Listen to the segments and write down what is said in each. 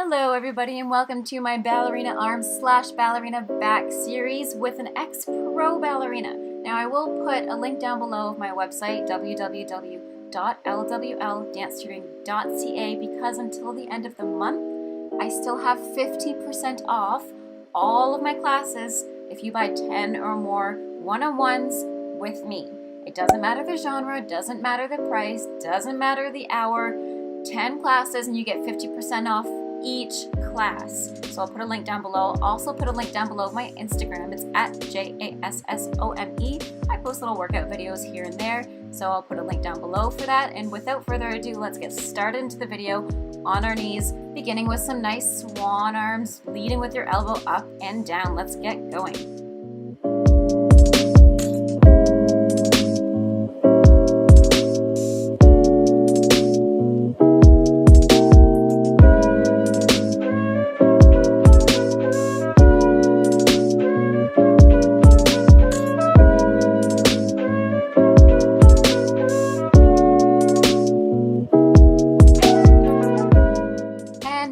Hello everybody and welcome to my ballerina arms / ballerina back series with an ex-pro ballerina. Now I will put a link down below of my website www.lwldancetutoring.ca because until the end of the month I still have 50% off all of my classes if you buy 10 or more one-on-ones with me. It doesn't matter the genre, doesn't matter the price, doesn't matter the hour. 10 classes and you get 50% off each class. So I'll put a link down below. Also put a link down below of my Instagram. It's at JASSOME. I post little workout videos here and there. So I'll put a link down below for that. And without further ado, let's get started into the video on our knees, beginning with some nice swan arms, leading with your elbow up and down. Let's get going.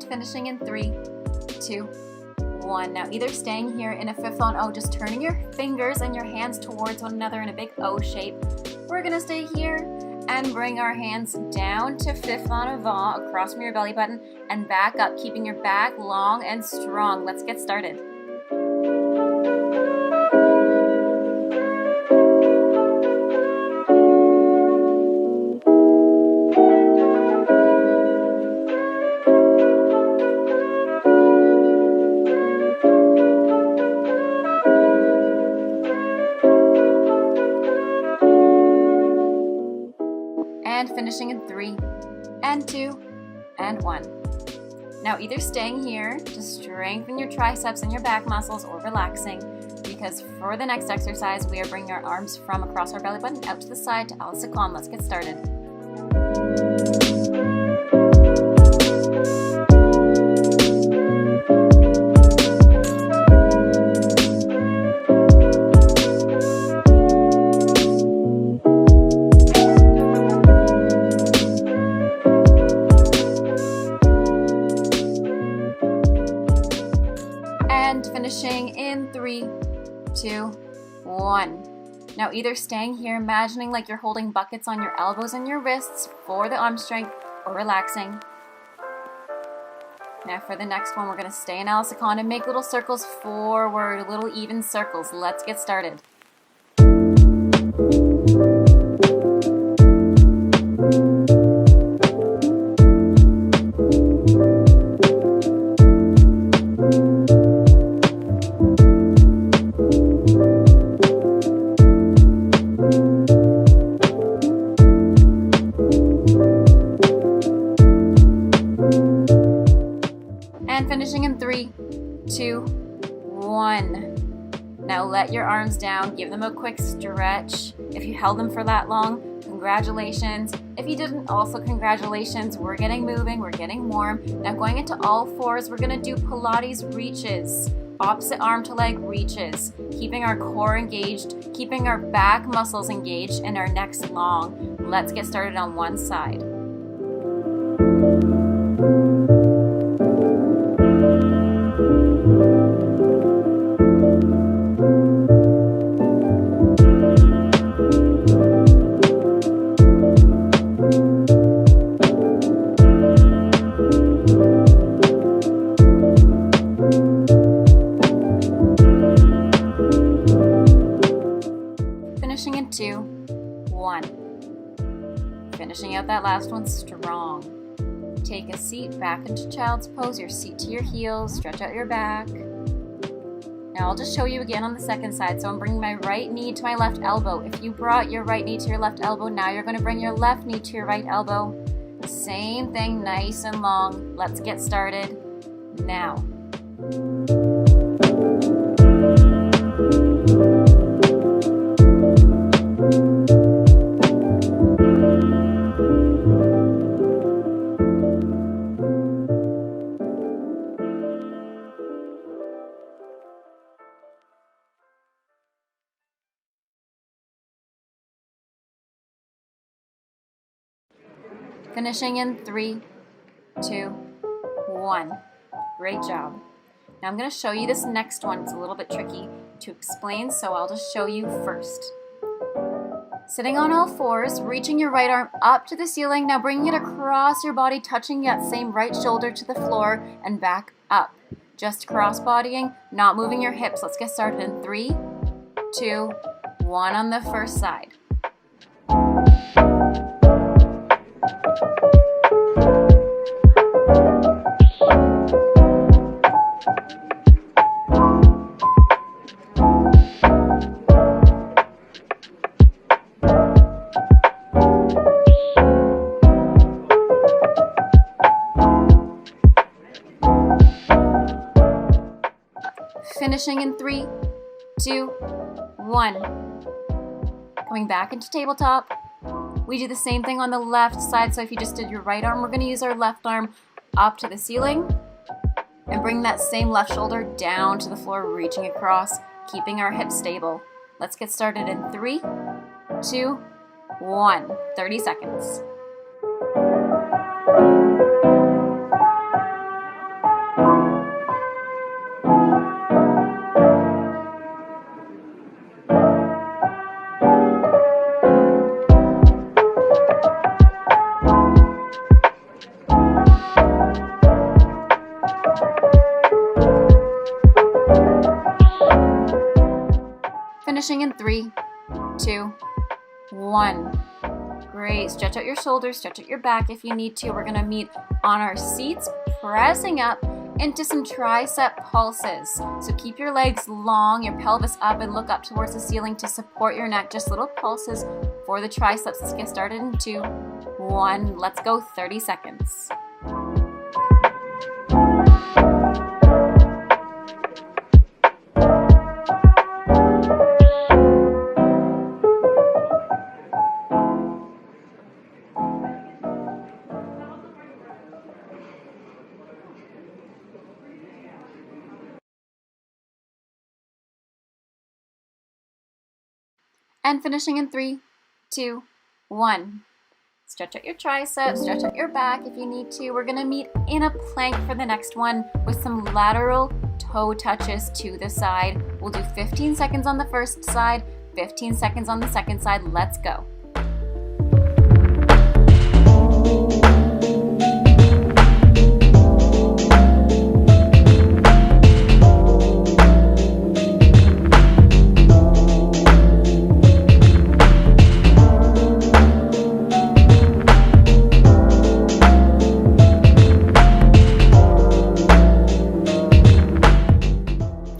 Finishing in 3, 2, 1. Now either staying here in a fifth on O, just turning your fingers and your hands towards one another in a big O shape. We're going to stay here and bring our hands down to fifth on a va across from your belly button and back up, keeping your back long and strong. Let's get started. And finishing in 3, and 2, and 1. Now either staying here to strengthen your triceps and your back muscles or relaxing, because for the next exercise we are bringing our arms from across our belly button out to the side to Alice Kwan. Let's get started. And finishing in 3, 2, 1. Now either staying here, imagining like you're holding buckets on your elbows and your wrists for the arm strength, or relaxing. Now for the next one, we're going to stay in Alice Kwan and make little circles forward, little even circles. Let's get started. And finishing in 3, 2, 1. Now let your arms down, give them a quick stretch. If you held them for that long, congratulations. If you didn't, also congratulations. We're getting moving, we're getting warm. Now going into all fours, we're gonna do Pilates reaches. Opposite arm to leg reaches, keeping our core engaged, keeping our back muscles engaged, and our necks long. Let's get started on one side. Finishing in 2, 1. Finishing out that last one strong. Take a seat back into child's pose, your seat to your heels, stretch out your back. Now I'll just show you again on the second side. So I'm bringing my right knee to my left elbow. If you brought your right knee to your left elbow, now you're going to bring your left knee to your right elbow. Same thing, nice and long. Let's get started now. Finishing in 3, 2, 1. Great job. Now I'm going to show you this next one. It's a little bit tricky to explain, so I'll just show you first. Sitting on all fours, reaching your right arm up to the ceiling. Now bringing it across your body, touching that same right shoulder to the floor and back up. Just cross-bodying, not moving your hips. Let's get started in 3, 2, 1 on the first side. Finishing in 3, 2, 1. Coming back into tabletop. We do the same thing on the left side. So if you just did your right arm, we're going to use our left arm up to the ceiling and bring that same left shoulder down to the floor, reaching across, keeping our hips stable. Let's get started in 3, 2, 1. 30 seconds. Finishing in 3, 2, 1. Great. Stretch out your shoulders, stretch out your back if you need to. We're going to meet on our seats, pressing up into some tricep pulses. So keep your legs long, your pelvis up, and look up towards the ceiling to support your neck. Just little pulses for the triceps. Let's get started in 2, 1. Let's go. 30 seconds. And finishing in 3, 2, 1. Stretch out your triceps, stretch out your back if you need to. We're going to meet in a plank for the next one with some lateral toe touches to the side. We'll do 15 seconds on the first side, 15 seconds on the second side. Let's go.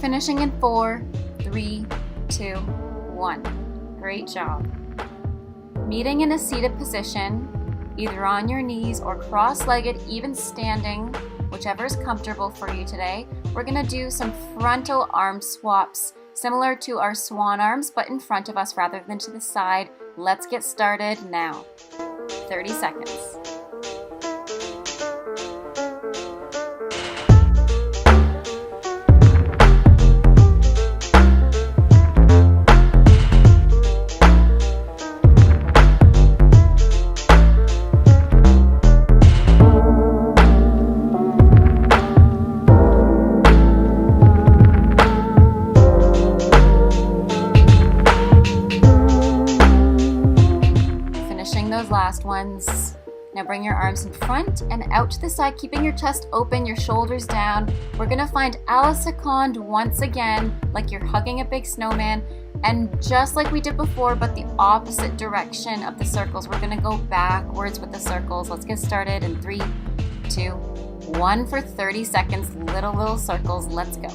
Finishing in 4, 3, 2, 1. Great job. Meeting in a seated position, either on your knees or cross-legged, even standing, whichever is comfortable for you today. We're going to do some frontal arm swaps, similar to our swan arms, but in front of us rather than to the side. Let's get started now. 30 seconds. Those last ones. Now bring your arms in front and out to the side, keeping your chest open, your shoulders down. We're gonna find a la seconde once again, like you're hugging a big snowman, and just like we did before, but the opposite direction of the circles. We're gonna go backwards with the circles. Let's get started in 3, 2, 1 for 30 seconds. Little circles. Let's go.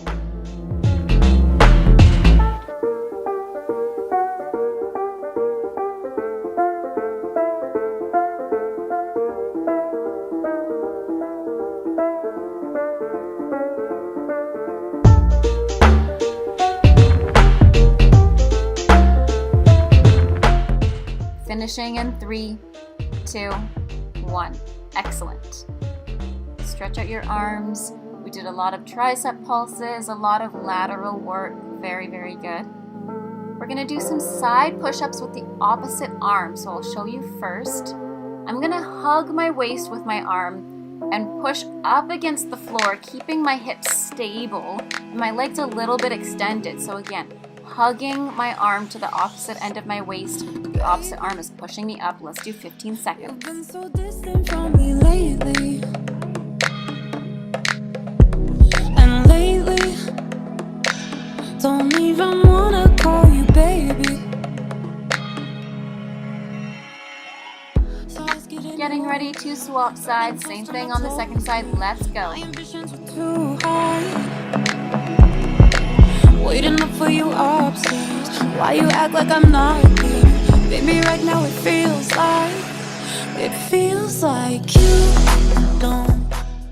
Finishing in 3, 2, 1. Excellent. Stretch out your arms. We did a lot of tricep pulses, a lot of lateral work. Very, very good. We're going to do some side push-ups with the opposite arm. So I'll show you first. I'm going to hug my waist with my arm and push up against the floor, keeping my hips stable and my legs a little bit extended. So again, hugging my arm to the opposite end of my waist. The opposite arm is pushing me up. Let's do 15 seconds. You've been so distant from me lately. And lately, don't even wanna call you baby. So let's get Getting ready to swap sides. Same thing on the second side. Let's go. My ambitions were too high. Waiting up for you upstairs. Why you act like I'm not here? Baby, right now it feels like you don't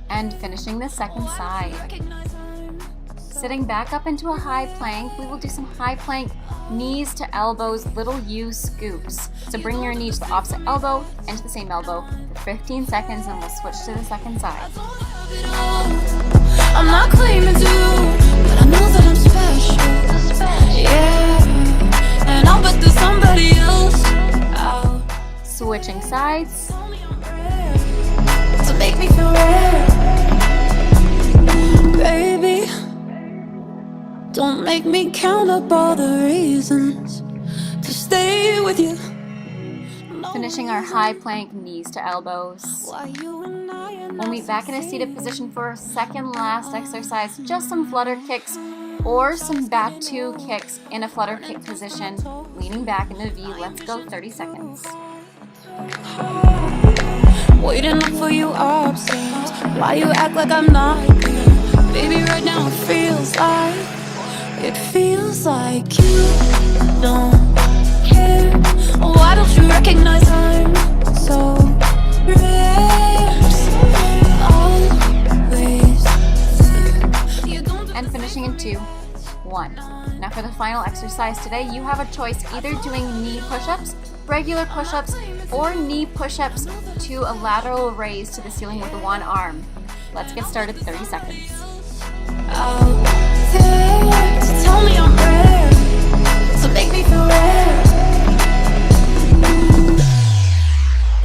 And finishing the second side. recognize I'm Sitting back up into a high plank, we will do some high plank, knees to elbows, little U scoops. So bring your knee to the opposite elbow and to the same elbow for 15 seconds, and we'll switch to the second side. I'm not claiming to, but I know that I'm special. Yeah, and I'll bet there's somebody else out. Switching sides. To make me feel rare. Baby, don't make me count up all the reasons to stay with you. Finishing our high plank, knees to elbows. We'll meet back in a seated position for our second last exercise. Just some flutter kicks or some back two kicks in a flutter kick position. Leaning back in a V. Let's go 30 seconds. Waiting up for you upstairs. Why you act like I'm not here? Baby, right now it feels like you don't care. Why don't you recognize I'm so rare? Always there. You don't And finishing in 2, 1. Now for the final exercise today, you have a choice, either doing knee push-ups, regular push-ups, or knee push-ups to a lateral raise to the ceiling with one arm. Let's get started, 30 seconds. out there to tell me I'm rare, to make me feel rare.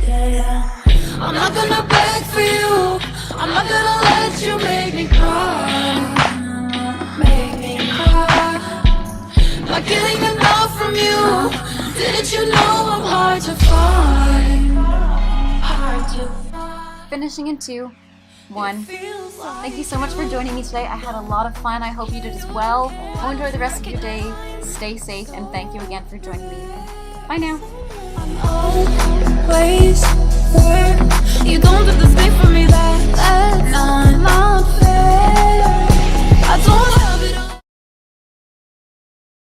Yeah. I'm not gonna beg for you. I'm not gonna let you make me cry. Make me cry. Not getting enough from you. Didn't you know I'm hard to find? Hard to find. Finishing in 2, 1. Feels like Thank you so much for joining me today. I had a lot of fun. I hope you did as well. Go enjoy the rest of your day. Stay safe, and thank you again for joining me. Bye now. always there. You don't do the same for me, that's not my